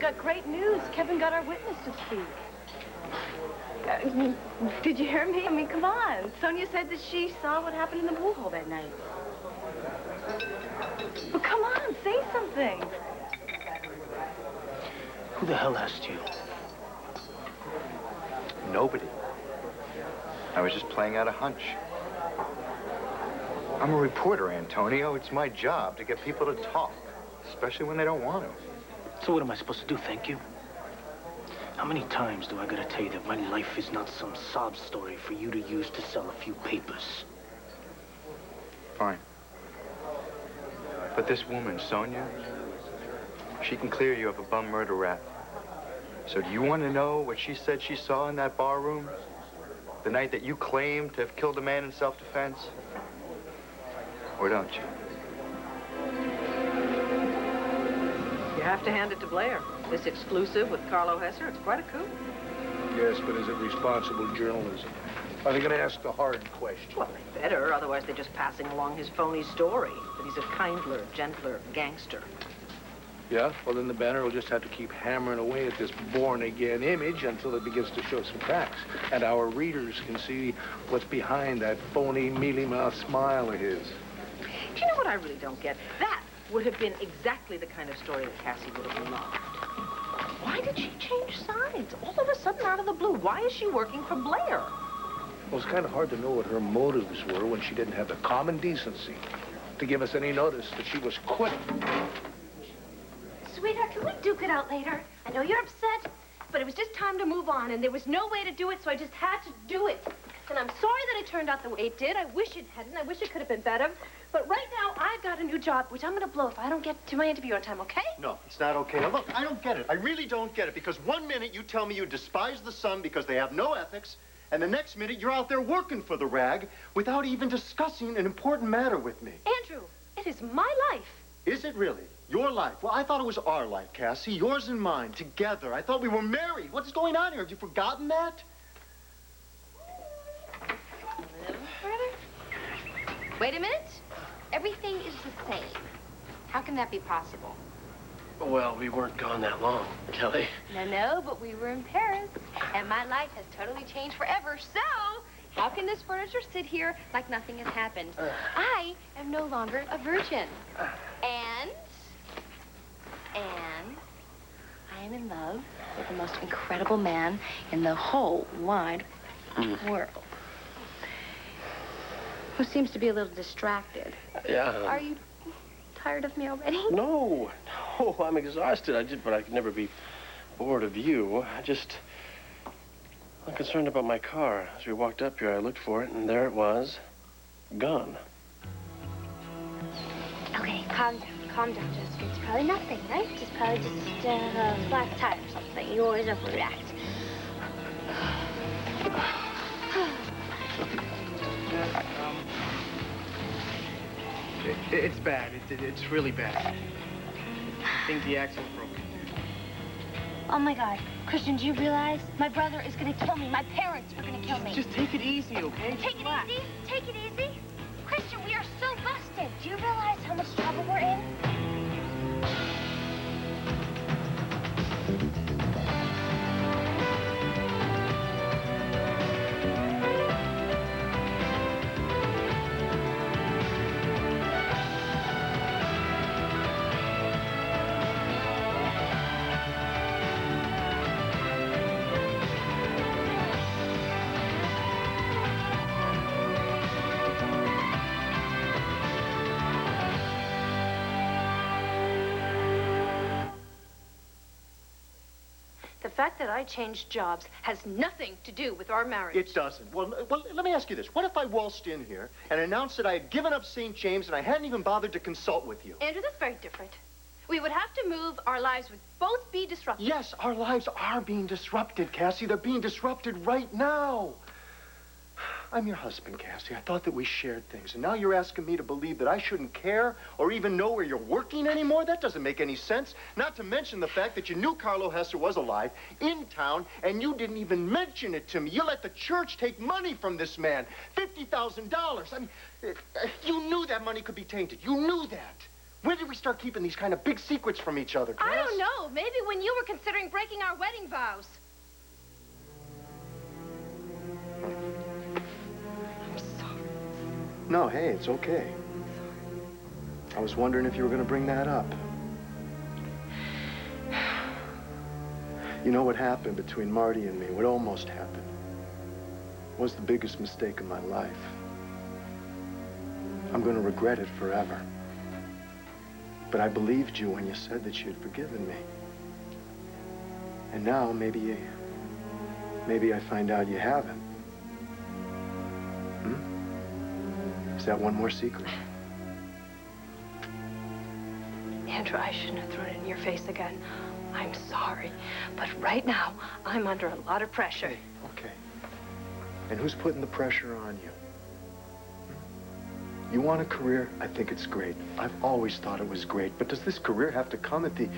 got great news. Kevin got our witness to speak. Did you hear me? I mean, come on. Sonia said that she saw what happened in the pool hall that night. Well, come on, say something. Who the hell asked you? Nobody. I was just playing out a hunch. I'm a reporter, Antonio. It's my job to get people to talk, especially when they don't want to. So what am I supposed to do, thank you? How many times do I gotta tell you that my life is not some sob story for you to use to sell a few papers? Fine. But this woman, Sonia, she can clear you of a bum murder rap. So do you want to know what she said she saw in that bar room? The night that you claimed to have killed a man in self-defense? Or don't you? You have to hand it to Blair. This exclusive with Carlo Hesser, it's quite a coup. Yes, but is it responsible journalism? Are they going to ask the hard question? Well, they better, otherwise they're just passing along his phony story. That he's a kindler, gentler gangster. Yeah? Well, then the Banner will just have to keep hammering away at this born-again image until it begins to show some cracks. And our readers can see what's behind that phony, mealy-mouthed smile of his. Do you know what I really don't get? That would have been exactly the kind of story that Cassie would have loved. Why did she change sides? All of a sudden, out of the blue. Why is she working for Blair? Well, it's kind of hard to know what her motives were when she didn't have the common decency to give us any notice that she was quitting. Sweetheart, can we duke it out later? I know you're upset, but it was just time to move on, and there was no way to do it, so I just had to do it. And I'm sorry that it turned out the way it did. I wish it hadn't. I wish it could have been better. But right now, I've got a new job, which I'm going to blow if I don't get to my interview on time, okay? No, it's not okay. Now, look, I don't get it. I really don't get it, because one minute you tell me you despise the Sun because they have no ethics, and the next minute you're out there working for the rag without even discussing an important matter with me. Andrew, it is my life. Is it really? Your life? Well, I thought it was our life, Cassie. Yours and mine, together. I thought we were married. What's going on here? Have you forgotten that? Wait a minute. Everything is the same. How can that be possible? Well, we weren't gone that long, Kelly. No, but we were in Paris, and my life has totally changed forever, so how can this furniture sit here like nothing has happened? I am no longer a virgin. And I am in love with the most incredible man in the whole wide world. Who seems to be a little distracted. Yeah. Are you tired of me already? No, I'm exhausted. But I could never be bored of you. I'm concerned about my car. As we walked up here, I looked for it, and there it was, gone. Okay, calm down, Jessica. It's probably nothing, right? It's probably just a flat tire or something. You always overreact. It's bad. It's really bad. I think the axle's broken. Oh, my God. Christian, do you realize my brother is going to kill me? My parents are going to kill me. Just take it easy, okay? Take it easy? Take it easy? Christian, we are so busted. Do you realize how much trouble we're in? The fact that I changed jobs has nothing to do with our marriage. It doesn't. Well, let me ask you this. What if I waltzed in here and announced that I had given up St. James and I hadn't even bothered to consult with you? Andrew, that's very different. We would have to move. Our lives would both be disrupted. Yes, our lives are being disrupted, Cassie. They're being disrupted right now. I'm your husband, Cassie. I thought that we shared things, and now you're asking me to believe that I shouldn't care or even know where you're working anymore? That doesn't make any sense. Not to mention the fact that you knew Carlo Hesser was alive, in town, and you didn't even mention it to me. You let the church take money from this man, $50,000. I mean, you knew that money could be tainted. You knew that. When did we start keeping these kind of big secrets from each other, Cass? I don't know. Maybe when you were considering breaking our wedding vows. I'm sorry. No, hey, it's okay. I was wondering if you were going to bring that up. You know what happened between Marty and me, what almost happened, was the biggest mistake of my life. I'm going to regret it forever. But I believed you when you said that you had forgiven me. And now, maybe I find out you haven't. Is that one more secret? Andrew, I shouldn't have thrown it in your face again. I'm sorry, but right now, I'm under a lot of pressure. Okay, okay. And who's putting the pressure on you? You want a career? I think it's great. I've always thought it was great. But does this career have to come at the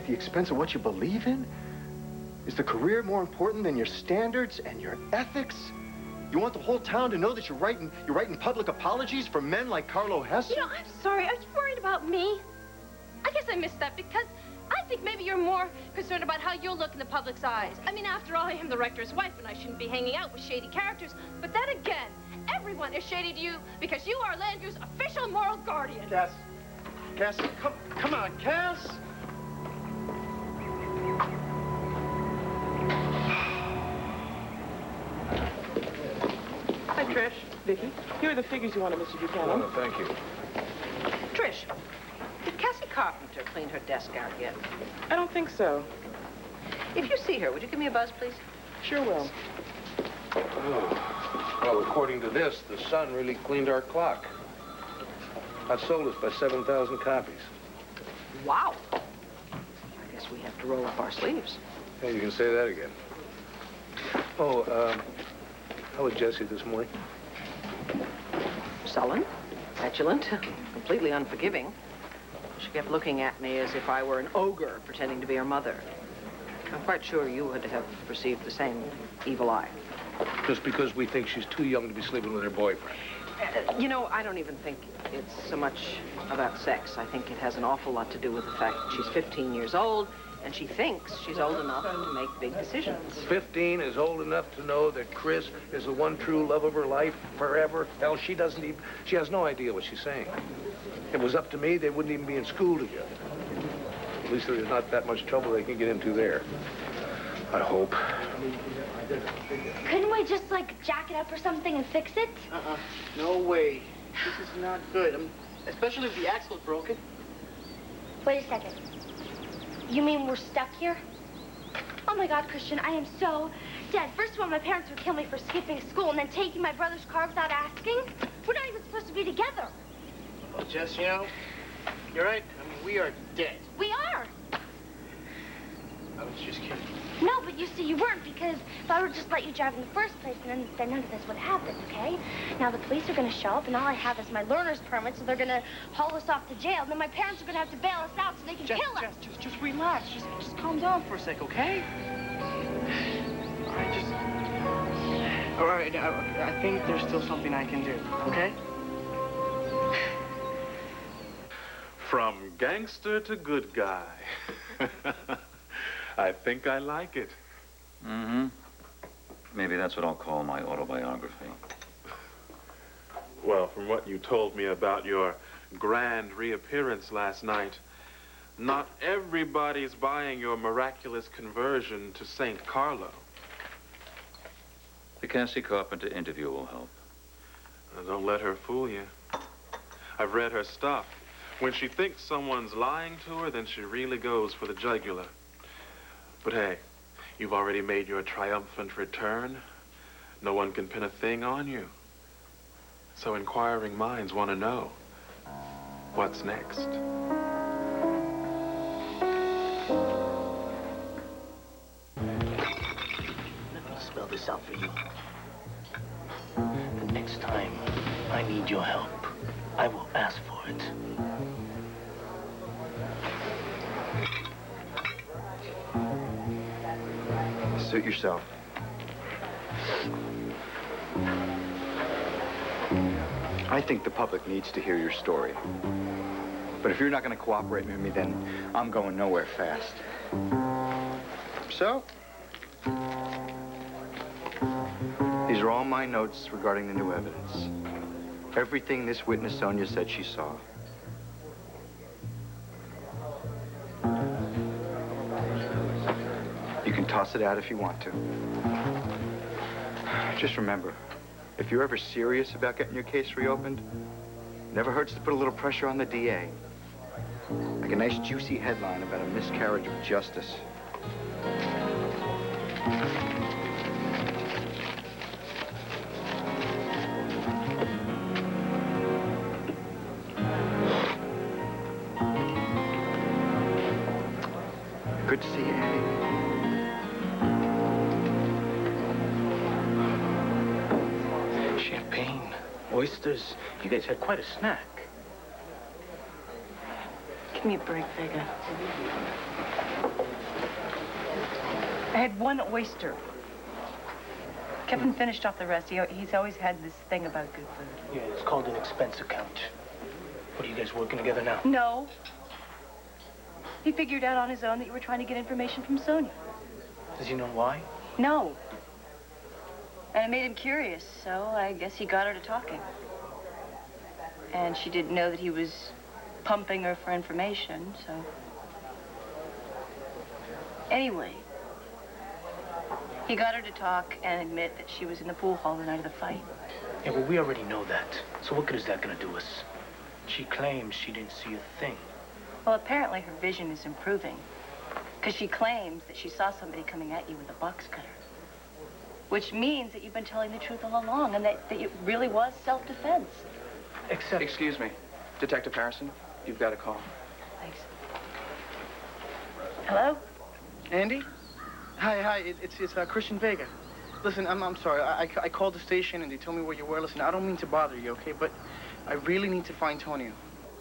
expense of what you believe in? Is the career more important than your standards and your ethics? You want the whole town to know that you're writing public apologies for men like Carlo Hess? You know, I'm sorry. Are you worried about me? I guess I missed that because I think maybe you're more concerned about how you'll look in the public's eyes. I mean, after all, I am the rector's wife, and I shouldn't be hanging out with shady characters. But then again, everyone is shady to you because you are Landry's official moral guardian. Cass, come on, Cass. Hi, Trish. Vicky. Here are the figures you wanted, Mr. Buchanan. Oh, thank you. Trish, did Cassie Carpenter clean her desk out yet? I don't think so. If you see her, would you give me a buzz, please? Sure will. Oh. Well, according to this, the sun really cleaned our clock. Outsold us by 7,000 copies. Wow. I guess we have to roll up our sleeves. Hey, you can say that again. Oh, how was Jessie this morning? Sullen, petulant, completely unforgiving. She kept looking at me as if I were an ogre pretending to be her mother. I'm quite sure you would have received the same evil eye. Just because we think she's too young to be sleeping with her boyfriend. You know, I don't even think it's so much about sex. I think it has an awful lot to do with the fact that she's 15 years old, and she thinks she's old enough to make big decisions. 15 is old enough to know that Chris is the one true love of her life forever. Hell, she has no idea what she's saying. If it was up to me, they wouldn't even be in school together. At least there's not that much trouble they can get into there. I hope. Couldn't we just, like, jack it up or something and fix it? No way. This is not good. Especially if the axle's broken. Wait a second. You mean we're stuck here? Oh, my God, Christian, I am so dead. First of all, my parents would kill me for skipping school and then taking my brother's car without asking. We're not even supposed to be together. Well, Jess, you know, you're right. I mean, we are dead. We are. I was just kidding. No, but you see, you weren't, because if I would just let you drive in the first place, then none of this would happen, okay? Now the police are going to show up, and all I have is my learner's permit, so they're going to haul us off to jail. And then my parents are going to have to bail us out so they can kill us. Jess, just relax. Just calm down for a sec, okay? All right, I think there's still something I can do, okay? From gangster to good guy. I think I like it. Mm-hmm. Maybe that's what I'll call my autobiography. Well, from what you told me about your grand reappearance last night, not everybody's buying your miraculous conversion to St. Carlo. The Cassie Carpenter interview will help. Now, don't let her fool you. I've read her stuff. When she thinks someone's lying to her, then she really goes for the jugular. But hey, you've already made your triumphant return. No one can pin a thing on you. So inquiring minds want to know, what's next? Let me spell this out for you. The next time I need your help, I will ask for it. Suit yourself. I think the public needs to hear your story. But if you're not going to cooperate with me, then I'm going nowhere fast. So, these are all my notes regarding the new evidence. Everything this witness, Sonia, said she saw. You can toss it out if you want to. Just remember, if you're ever serious about getting your case reopened, it never hurts to put a little pressure on the DA. Like a nice juicy headline about a miscarriage of justice. Good to see you, Andy. Champagne, oysters. You guys had quite a snack. Give me a break, Vega. I had one oyster. Kevin finished off the rest. He's always had this thing about good food. Yeah, it's called an expense account. What, are you guys working together now? No. He figured out on his own that you were trying to get information from Sonia. Does he know why? No. And it made him curious, so I guess he got her to talking. And she didn't know that he was pumping her for information, so... Anyway, he got her to talk and admit that she was in the pool hall the night of the fight. Yeah, well, we already know that. So what good is that gonna do us? She claims she didn't see a thing. Well, apparently her vision is improving. Because she claims that she saw somebody coming at you with a box cutter. Which means that you've been telling the truth all along and that it really was self-defense. Except... Excuse me. Detective Harrison, you've got a call. Thanks. Hello? Andy? Hi, it's Christian Vega. Listen, I'm sorry. I called the station and they told me where you were. Listen, I don't mean to bother you, okay? But I really need to find Tonio.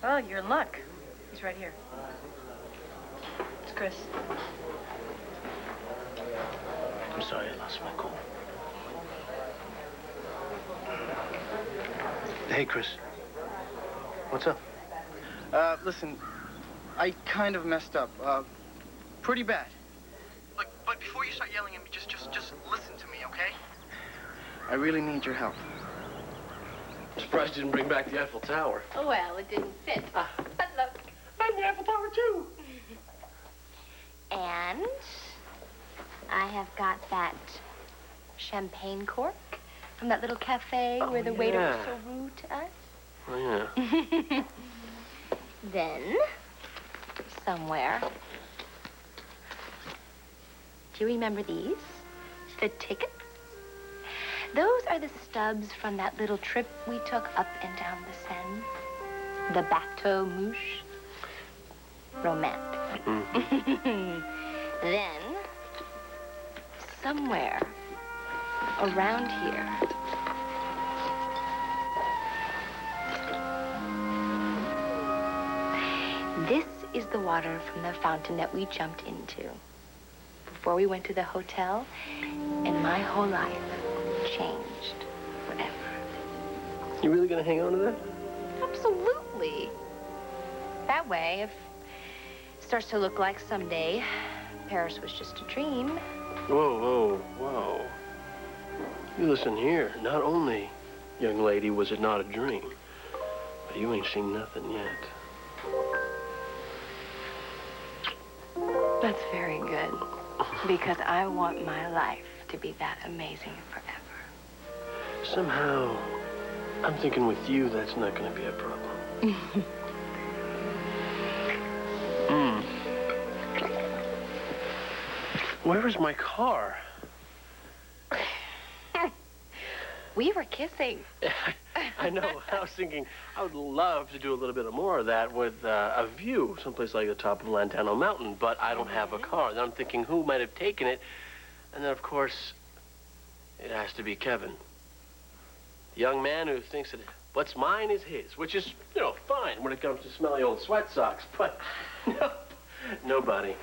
Well, you're in luck. He's right here. It's Chris. I'm sorry I lost my cool. Hey, Chris. What's up? Listen, I kind of messed up. Pretty bad. But before you start yelling at me, just listen to me, okay? I really need your help. I'm surprised you didn't bring back the Eiffel Tower. Oh, well, it didn't fit. But look. I'm the Eiffel Tower, too. And I have got that champagne cork from that little cafe where the waiter was so rude to us. Oh, yeah. Then, somewhere. Do you remember these? The tickets? Those are the stubs from that little trip we took up and down the Seine. The Bateau Mouche. Romantic. Then, somewhere around here, this is the water from the fountain that we jumped into before we went to the hotel, and my whole life changed forever. You really gonna hang on to that? Absolutely. That way, if it starts to look like someday Paris was just a dream. Whoa. You listen here. Not only, young lady, was it not a dream, but you ain't seen nothing yet. That's very good. Because I want my life to be that amazing forever. Somehow, I'm thinking with you, that's not gonna be a problem. Where is my car? We were kissing. I know. I was thinking I would love to do a little bit more of that with a view, someplace like the top of Lantano Mountain, but I don't have a car. Then I'm thinking who might have taken it, and then, of course, it has to be Kevin. The young man who thinks that what's mine is his, which is, you know, fine when it comes to smelly old sweat socks, but no, nobody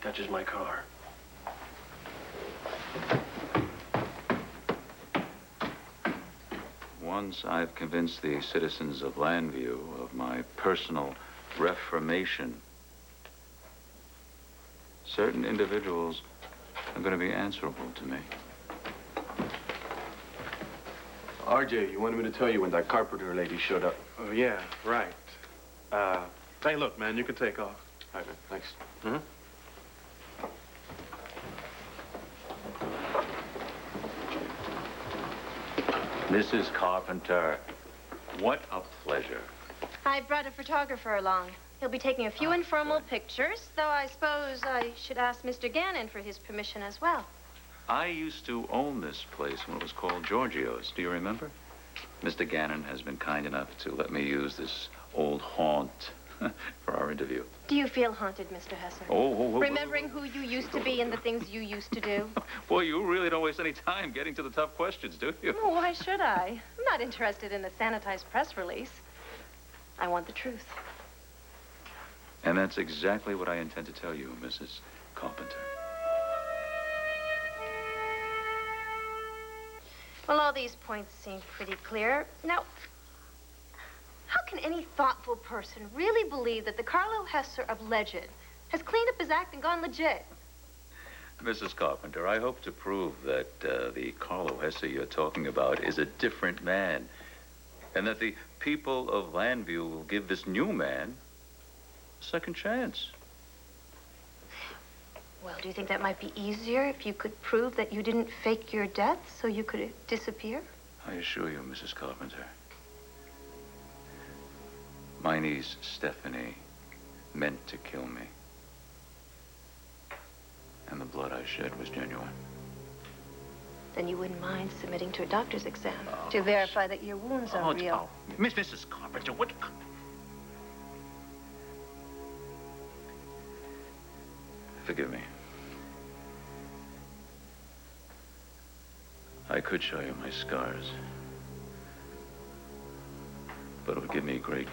touches my car. Once I've convinced the citizens of Landview of my personal reformation, certain individuals are going to be answerable to me. RJ, you wanted me to tell you when that carpenter lady showed up. Oh, yeah, right. Hey, look, man, you can take off. All right, man, thanks. Mm-hmm. Mrs. Carpenter, what a pleasure. I brought a photographer along. He'll be taking a few informal pictures, though I suppose I should ask Mr. Gannon for his permission as well. I used to own this place when it was called Giorgio's. Do you remember? Mr. Gannon has been kind enough to let me use this old haunt for our interview. Do you feel haunted, Mr. Hesser? Oh. Remembering who you used to be and the things you used to do? Boy, you really don't waste any time getting to the tough questions, do you? Oh, why should I? I'm not interested in a sanitized press release. I want the truth. And that's exactly what I intend to tell you, Mrs. Carpenter. Well, all these points seem pretty clear. Now, how can any thoughtful person really believe that the Carlo Hesser of legend has cleaned up his act and gone legit? Mrs. Carpenter, I hope to prove that the Carlo Hesser you're talking about is a different man, and that the people of Landview will give this new man a second chance. Well, do you think that might be easier if you could prove that you didn't fake your death so you could disappear? I assure you, Mrs. Carpenter, my niece, Stephanie, meant to kill me. And the blood I shed was genuine. Then you wouldn't mind submitting to a doctor's exam to verify that your wounds are real. Mrs. Carpenter, what? Forgive me. I could show you my scars, but it would give me great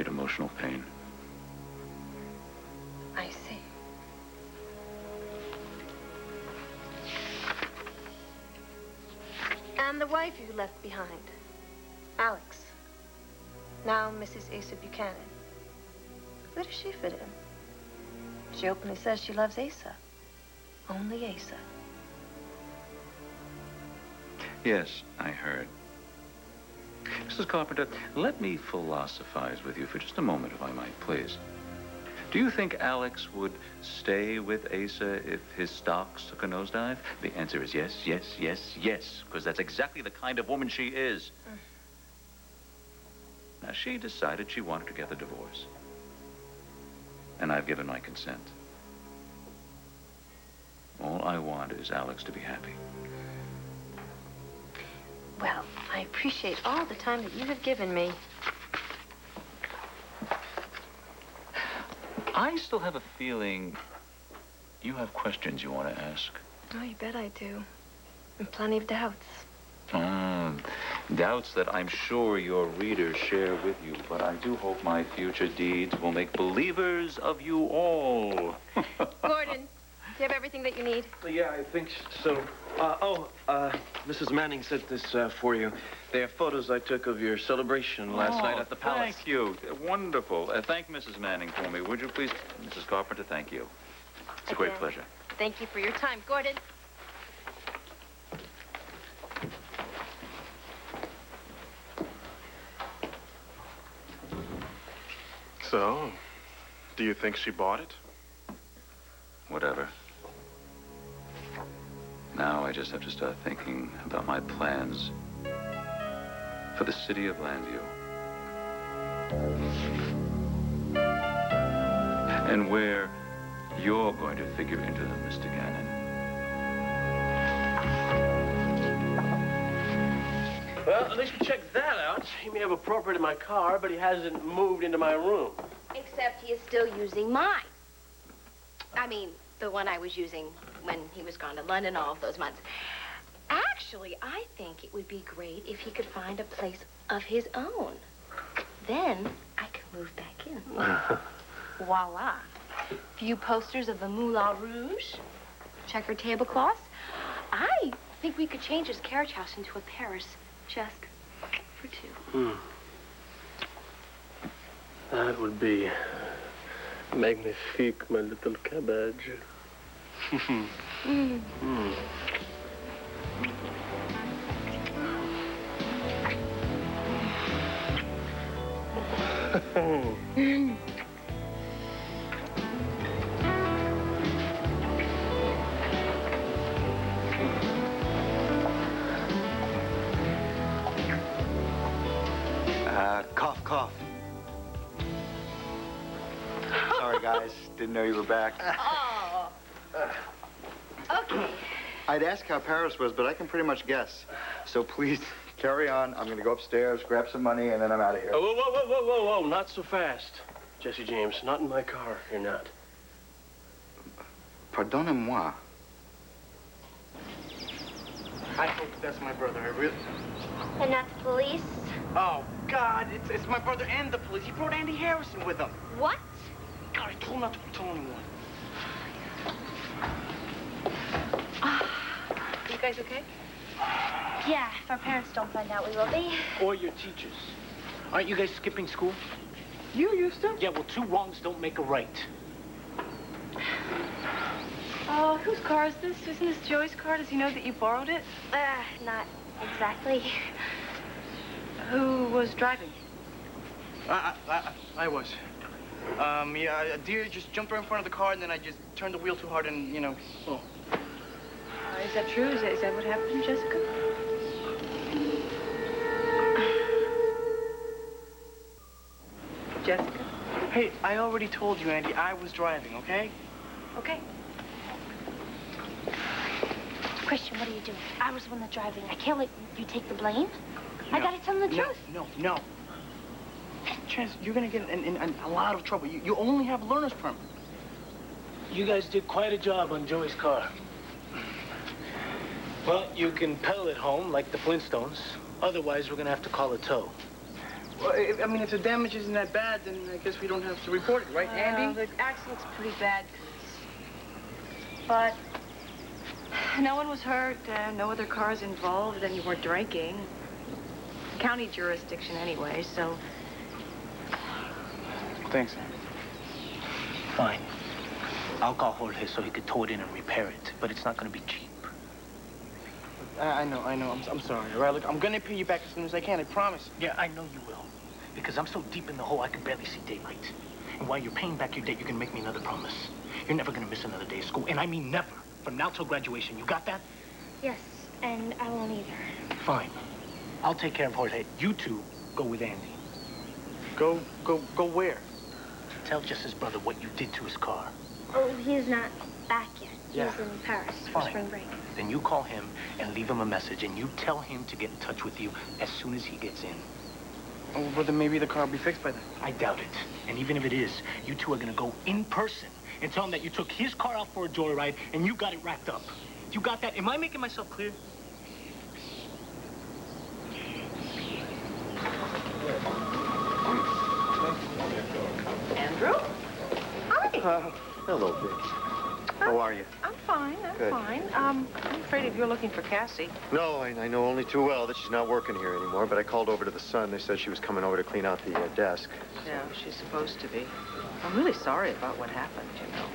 emotional pain. I see. And the wife you left behind, Alex, now Mrs. Asa Buchanan. Where does she fit in? She openly says she loves Asa. Only Asa. Yes, I heard. Mrs. Carpenter, let me philosophize with you for just a moment, if I might, please. Do you think Alex would stay with Asa if his stocks took a nosedive? The answer is yes, yes, yes, yes, because that's exactly the kind of woman she is. Now, she decided she wanted to get the divorce. And I've given my consent. All I want is Alex to be happy. Well, I appreciate all the time that you have given me. I still have a feeling you have questions you want to ask. Oh, you bet I do. And plenty of doubts. Doubts that I'm sure your readers share with you, but I do hope my future deeds will make believers of you all. Gordon, do you have everything that you need? Yeah, I think so. Mrs. Manning sent this for you. They are photos I took of your celebration last night at the palace. Thank you. Wonderful. Thank Mrs. Manning for me, would you please? Mrs. Carpenter, thank you. It's a great pleasure. Thank you for your time, Gordon. So, do you think she bought it? Whatever. Now I just have to start thinking about my plans for the city of Landview. And where you're going to figure into them, Mr. Gannon. Well, at least we checked that out. He may have appropriated my car, but he hasn't moved into my room. Except he is still using mine. I mean, the one I was using when he was gone to London all of those months. Actually, I think it would be great if he could find a place of his own. Then I could move back in. Voila. Few posters of the Moulin Rouge, checkered tablecloths. I think we could change his carriage house into a Paris just for two. That would be Magnifique, my little cabbage. Cough, cough. Sorry, guys. Didn't know you were back. Oh. Okay. I'd ask how Paris was, but I can pretty much guess. So please, carry on. I'm going to go upstairs, grab some money, and then I'm out of here. Oh, whoa, whoa, whoa, whoa, whoa, whoa, not so fast. Jesse James, not in my car. You're not. Pardonnez-moi. I hope that's my brother. I really... And not the police? Oh, God, it's my brother and the police. He brought Andy Harrison with him. What? God, I told him not to tell anyone. You guys okay? Yeah, if our parents don't find out, we will be. Or your teachers. Aren't you guys skipping school? You used to? Yeah, well, two wrongs don't make a right. Whose car is this? Isn't this Joey's car? Does he know that you borrowed it? Not exactly. Who was driving? I was. Yeah, a deer just jumped right in front of the car, and then I just turned the wheel too hard, and, you know... Oh. Is that true? Is that what happened, Jessica? Jessica? Hey, I already told you, Andy, I was driving, okay? Okay. Christian, what are you doing? I was the one that's driving. I can't let you take the blame. No, I gotta tell him the truth. No. Chance, you're gonna get in a lot of trouble. You only have a learner's permit. You guys did quite a job on Joey's car. Well, you can pedal it home like the Flintstones. Otherwise, we're gonna have to call a tow. Well, I mean, if the damage isn't that bad, then I guess we don't have to report it, right, Andy? The accident's pretty bad. But no one was hurt, no other cars involved, and you weren't drinking. County jurisdiction anyway, so... Thanks, Andy. Fine. I'll call Jorge so he could tow it in and repair it, but it's not gonna be cheap. I know. I'm sorry, all right? Look, I'm gonna pay you back as soon as I can, I promise. Yeah, I know you will. Because I'm so deep in the hole, I can barely see daylight. And while you're paying back your debt, you're gonna make me another promise. You're never gonna miss another day of school, and I mean never. From now till graduation. You got that? Yes, and I won't either. Fine. I'll take care of Jorge. You two go with Andy. Go where? Tell Jess's brother what you did to his car. Oh, he's not back yet. Yeah. He's in Paris for Fine. spring break. Then you call him and leave him a message, and you tell him to get in touch with you as soon as he gets in. Oh, well, then maybe the car will be fixed by then. I doubt it. And even if it is, you two are gonna go in person and tell him that you took his car out for a joyride and you got it racked up. You got that? Am I making myself clear? Andrew? Hi. Hello, Vic. How are you? I'm fine. Good. Fine. I'm afraid if you're looking for Cassie. No, I know only too well that she's not working here anymore, but I called over to the Sun. They said she was coming over to clean out the desk. Yeah, she's supposed to be. I'm really sorry about what happened, you know.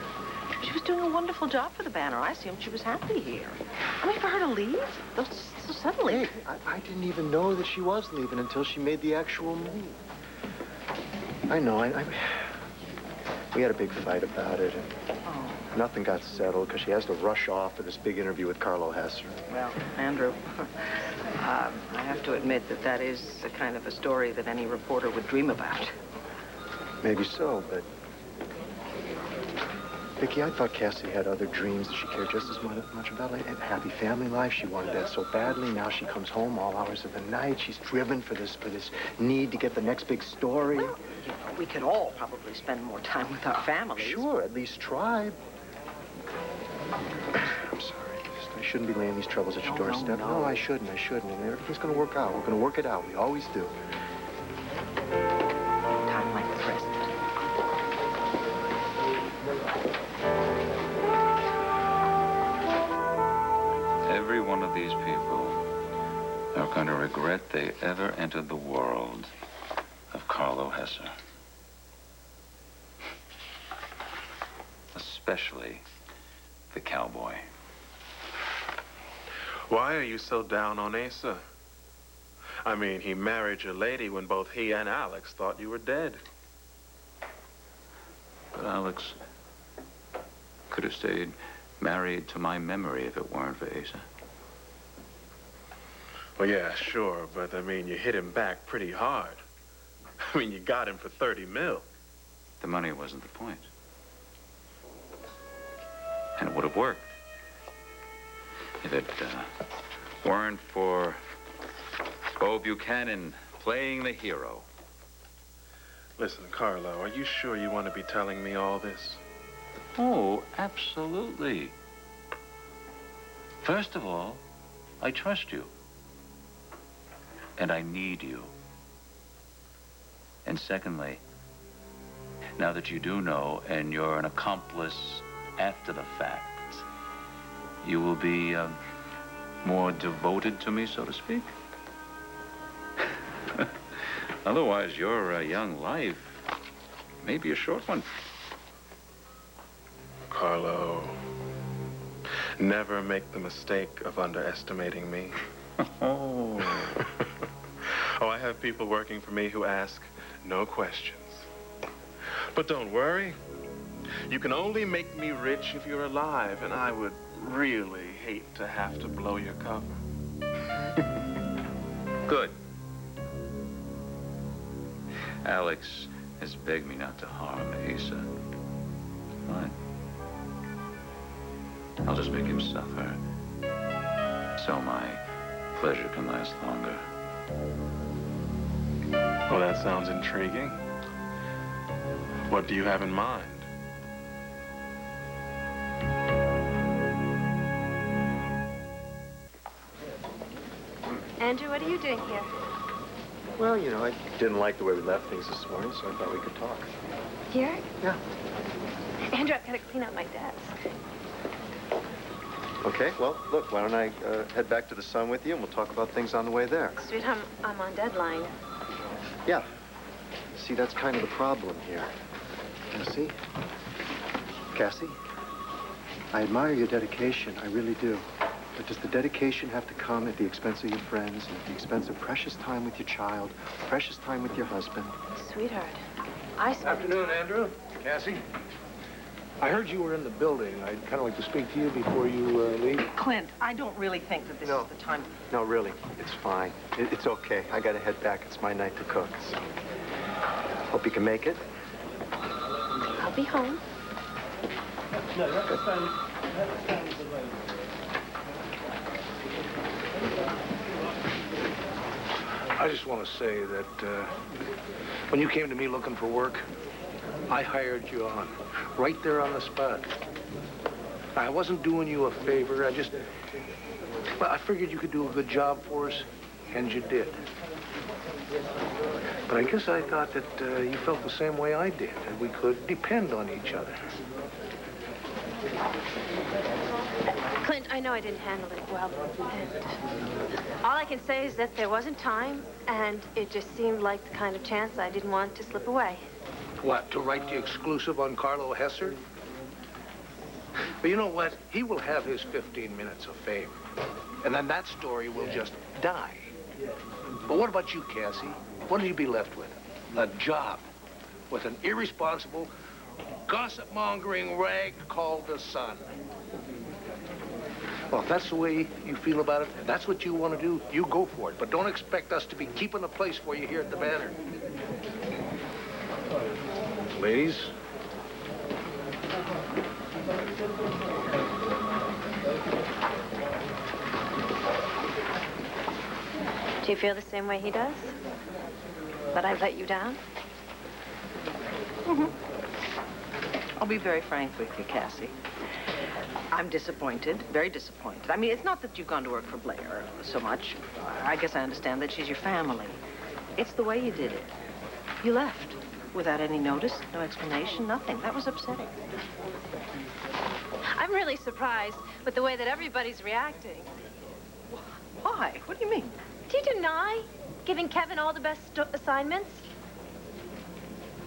She was doing a wonderful job for the Banner. I assumed she was happy here. I mean, for her to leave so suddenly. Hey, I didn't even know that she was leaving until she made the actual move. I know, we had a big fight about it, and nothing got settled because she has to rush off for this big interview with Carlo Hesser. Well, Andrew, I have to admit that is the kind of a story that any reporter would dream about. Maybe so, but... Vicki, I thought Cassie had other dreams that she cared just as much about, like a happy family life. She wanted that so badly. Now she comes home all hours of the night. She's driven for this need to get the next big story. Well, you know, we could all probably spend more time with our families. Sure, at least try. I'm sorry. I shouldn't be laying these troubles at your doorstep. No, I shouldn't. And everything's going to work out. We're going to work it out. We always do. Time like the present. Every one of these people are going to regret they ever entered the world of Carlo Hesser. especially the cowboy. Why are you so down on Asa? I mean, he married your lady when both he and Alex thought you were dead. But Alex could have stayed married to my memory if it weren't for Asa. Well, yeah, sure, but I mean, you hit him back pretty hard. I mean, you got him for 30 mil. The money wasn't the point. And it would have worked if it weren't for Bo Buchanan playing the hero. Listen, Carlo, are you sure you want to be telling me all this? Oh, absolutely. First of all, I trust you. And I need you. And secondly, now that you do know and you're an accomplice after the fact, you will be more devoted to me, so to speak. Otherwise, your young life may be a short one. Carlo, never make the mistake of underestimating me. Oh. Oh, I have people working for me who ask no questions. But don't worry. You can only make me rich if you're alive, and I would really hate to have to blow your cover. Good. Alex has begged me not to harm Asa. Fine. I'll just make him suffer, so my pleasure can last longer. Well, that sounds intriguing. What do you have in mind? Andrew, what are you doing here? Well, you know, I didn't like the way we left things this morning, so I thought we could talk. Here? Yeah. Andrew, I've got to clean up my desk. Okay, well, look, why don't I head back to the Sun with you, and we'll talk about things on the way there. Sweetheart, I'm on deadline. Yeah. See, that's kind of the problem here. You see? Cassie, I admire your dedication, I really do. But does the dedication have to come at the expense of your friends, and at the expense of precious time with your child, precious time with your husband? Sweetheart, I spent... Afternoon, Andrew. Cassie. I heard you were in the building. I'd kind of like to speak to you before you leave. Clint, I don't really think that this is the time. No, really, it's fine. It's okay. I gotta head back. It's my night to cook. So. Hope you can make it. I'll be home. No, that's fine. I just want to say that when you came to me looking for work, I hired you on, right there on the spot. I wasn't doing you a favor. Well, I figured you could do a good job for us, and you did. But I guess I thought that you felt the same way I did, that we could depend on each other. Clint, I know I didn't handle it well, and all I can say is that there wasn't time, and it just seemed like the kind of chance I didn't want to slip away. What, to write the exclusive on Carlo Hesser? But you know what? He will have his 15 minutes of fame, and then that story will just die. But what about you, Cassie? What will you be left with? A job with an irresponsible, gossip-mongering rag called the Sun. Well, if that's the way you feel about it, and that's what you want to do, you go for it. But don't expect us to be keeping a place for you here at the Banner. Ladies. Do you feel the same way he does? That I've let you down? Mm-hmm. I'll be very frank with you, Cassie. I'm disappointed, very disappointed. I mean, it's not that you've gone to work for Blair so much. I guess I understand that she's your family. It's the way you did it. You left without any notice, no explanation, nothing. That was upsetting. I'm really surprised with the way that everybody's reacting. Why? What do you mean? Do you deny giving Kevin all the best assignments?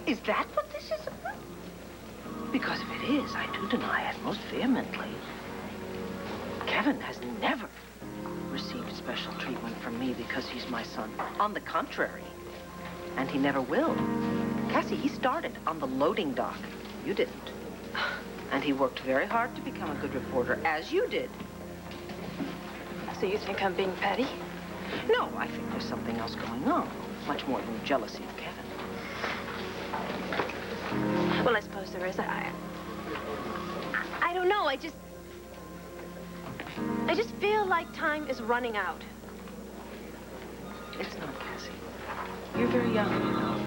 Is that what this is about? Because if it is, I do deny it most vehemently. Kevin has never received special treatment from me because he's my son. On the contrary. And he never will. Cassie, he started on the loading dock. You didn't. And he worked very hard to become a good reporter, as you did. So you think I'm being petty? No, I think there's something else going on. Much more than jealousy of Kevin. Well, I suppose there is. I don't know. I just feel like time is running out. It's not, Cassie. You're very young, you know.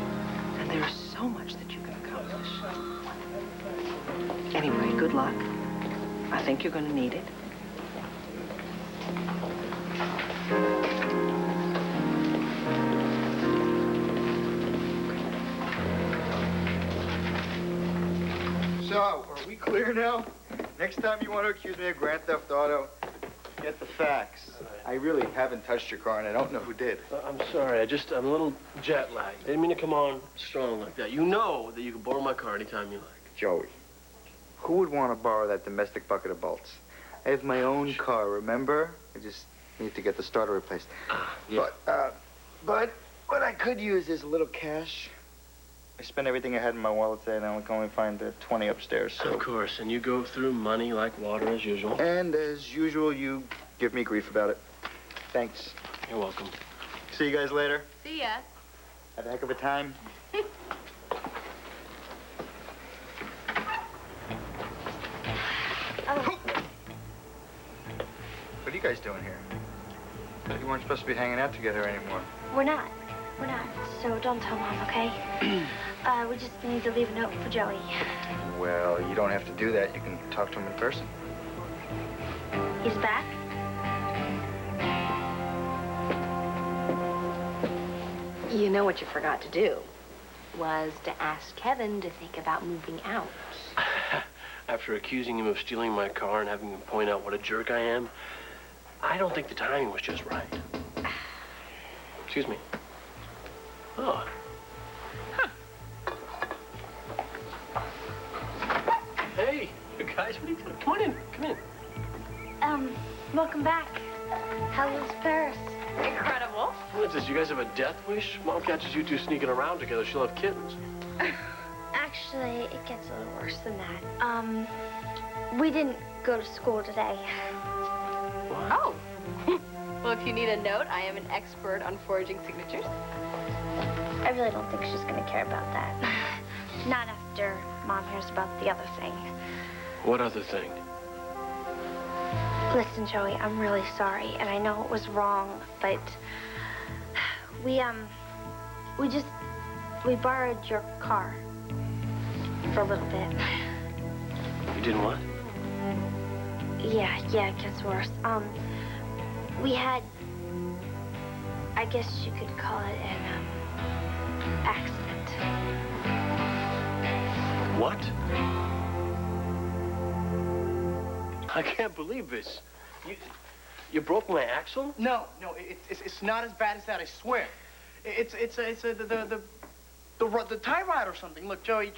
And there is so much that you can accomplish. Anyway, good luck. I think you're going to need it. So, are we clear now? Next time you want to accuse me of Grand Theft Auto, get the facts. I really haven't touched your car, and I don't know who did. I'm sorry. I'm a little jet lagged. I didn't mean to come on strong like that. You know that you can borrow my car anytime you like. Joey, who would want to borrow that domestic bucket of bolts? I have my own car, remember? I just need to get the starter replaced. Yeah. But what I could use is a little cash. I spent everything I had in my wallet today, and I can only find the 20 upstairs, so... Of course, and you go through money like water as usual. And as usual, you give me grief about it. Thanks. You're welcome. See you guys later. See ya. Have a heck of a time. What are you guys doing here? You weren't supposed to be hanging out together anymore. We're not. We're not. So don't tell Mom, okay? We just need to leave a note for Joey. Well, you don't have to do that. You can talk to him in person. He's back? You know what you forgot to do was to ask Kevin to think about moving out. After accusing him of stealing my car and having him point out what a jerk I am, I don't think the timing was just right. Excuse me. Oh. Huh. Hey, you guys, what are you doing? Come on in. Come in. Welcome back. How was Paris? Incredible. What is this? You guys have a death wish? Mom catches you two sneaking around together. She'll have kittens. Actually, it gets a little worse than that. We didn't go to school today. What? Oh. Well, if you need a note, I am an expert on forging signatures. I really don't think she's gonna care about that. Not after Mom hears about the other thing. What other thing? Listen, Joey, I'm really sorry, and I know it was wrong, but we borrowed your car for a little bit. You did what? Yeah, it gets worse. We had, I guess you could call it an, accident. What? I can't believe this. You broke my axle? No, it's not as bad as that, I swear. It's the tie rod or something. Look, Joey,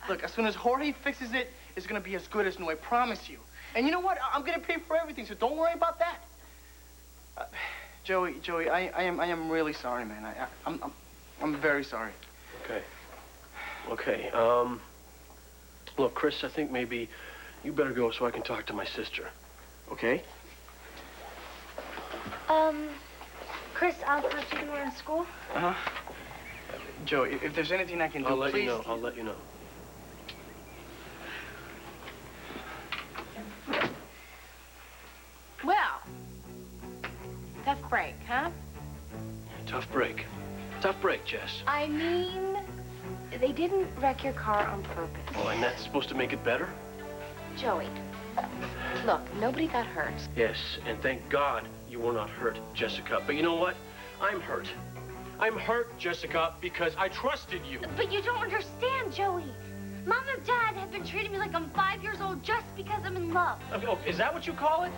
look, as soon as Jorge fixes it, it's gonna be as good as new, I promise you. And you know what? I'm gonna pay for everything, so don't worry about that. Joey, I am really sorry, man. I'm very sorry. Okay. Look, Chris, I think maybe you better go so I can talk to my sister. Okay? Chris, I'll talk to you tomorrow in school. Uh-huh. Joey, if there's anything I can do, I'll let please. you know. I'll let you know. Well, tough break, huh? Tough break. Tough break, Jess. I mean, they didn't wreck your car on purpose. Oh, and that's supposed to make it better? Joey, look, nobody got hurt. Yes, and thank God you were not hurt, Jessica. But you know what? I'm hurt. I'm hurt, Jessica, because I trusted you. But you don't understand, Joey. Mom and Dad have been treating me like I'm 5 years old just because I'm in love. Oh, is that what you call it?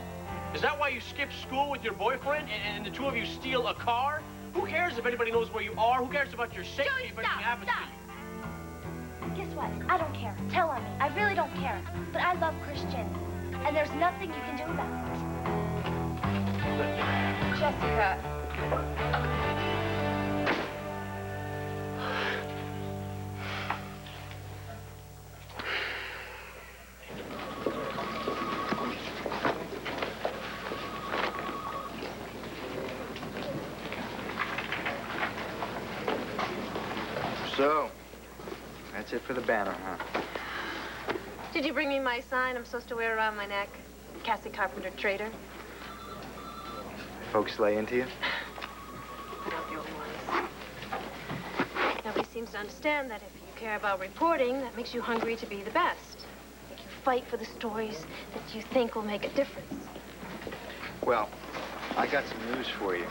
Is that why you skip school with your boyfriend and the two of you steal a car? Who cares if anybody knows where you are? Who cares about your safety Joey, if anything happens to you? Guess what? I don't care. Tell on me. I really don't care. But I love Christian. And there's nothing you can do about it. Jessica. So, that's it for the banner, huh? Did you bring me my sign I'm supposed to wear around my neck? Cassie Carpenter, traitor. Folks lay into you? We're not the only ones. Nobody seems to understand that if you care about reporting, that makes you hungry to be the best. Make you fight for the stories that you think will make a difference. Well, I got some news for you.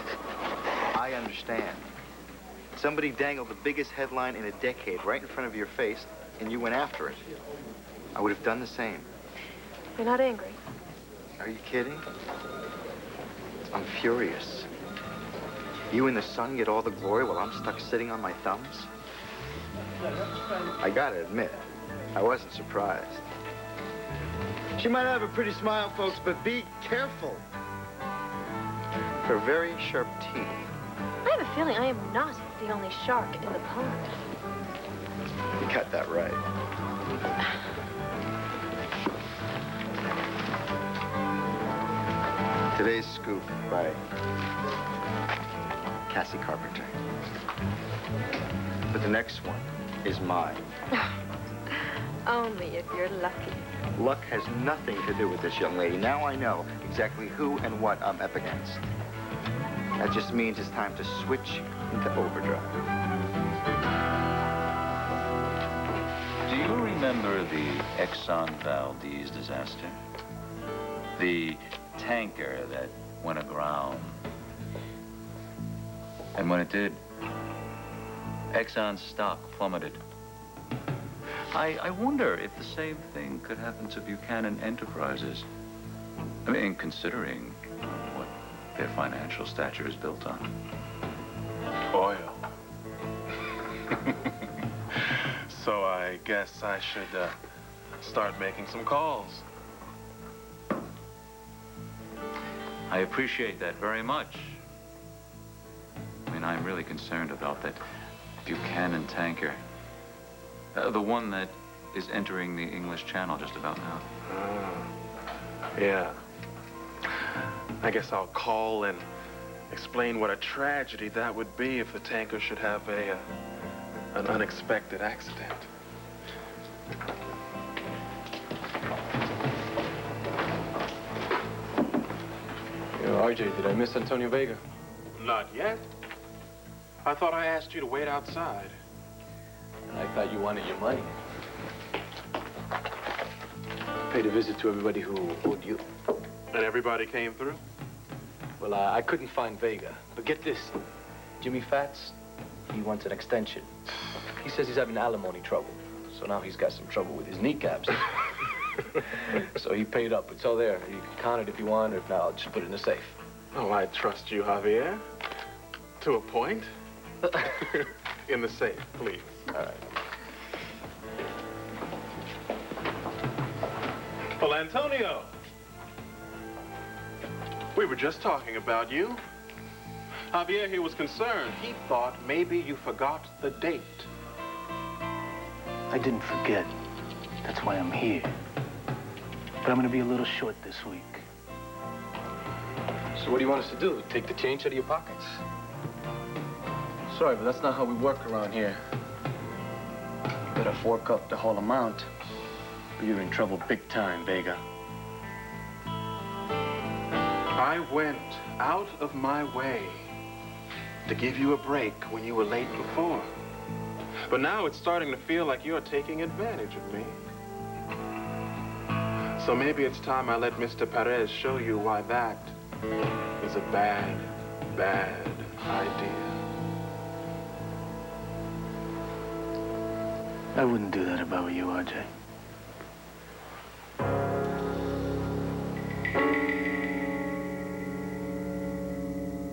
I understand. Somebody dangled the biggest headline in a decade right in front of your face, and you went after it. I would have done the same. You're not angry. Are you kidding? I'm furious. You and the sun get all the glory while I'm stuck sitting on my thumbs? I gotta admit, I wasn't surprised. She might have a pretty smile, folks, but be careful. Her very sharp teeth. I have a feeling I am not the only shark in the pond. You got that right. Today's scoop by Cassie Carpenter. But the next one is mine. Only if you're lucky. Luck has nothing to do with this young lady. Now I know exactly who and what I'm up against. That just means it's time to switch into overdrive. Do you remember the Exxon Valdez disaster? The tanker that went aground. And when it did, Exxon's stock plummeted. I wonder if the same thing could happen to Buchanan Enterprises. I mean, considering what their financial stature is built on. Oil. So I guess I should start making some calls. I appreciate that very much. I mean, I'm really concerned about that Buchanan tanker. The one that is entering the English Channel just about now. Yeah. I guess I'll call and explain what a tragedy that would be if the tanker should have an unexpected accident. RJ, did I miss Antonio Vega? Not yet. I thought I asked you to wait outside. I thought you wanted your money. Paid a visit to everybody who owed you. And everybody came through? Well, I couldn't find Vega. But get this. Jimmy Fats, he wants an extension. He says he's having alimony trouble. So now he's got some trouble with his kneecaps. So he paid up. It's all there. You can count it if you want, or if not, I'll just put it in the safe. Oh, I trust you, Javier. To a point. In the safe, please. All right. Well, Antonio, we were just talking about you. Javier here was concerned. He thought maybe you forgot the date. I didn't forget. That's why I'm here. But I'm gonna be a little short this week. So what do you want us to do? Take the change out of your pockets? Sorry, but that's not how we work around here. You better fork up the whole amount, or you're in trouble big time, Vega. I went out of my way to give you a break when you were late before. But now it's starting to feel like you're taking advantage of me. So maybe it's time I let Mr. Perez show you why that is a bad, bad idea. I wouldn't do that if I were you, RJ.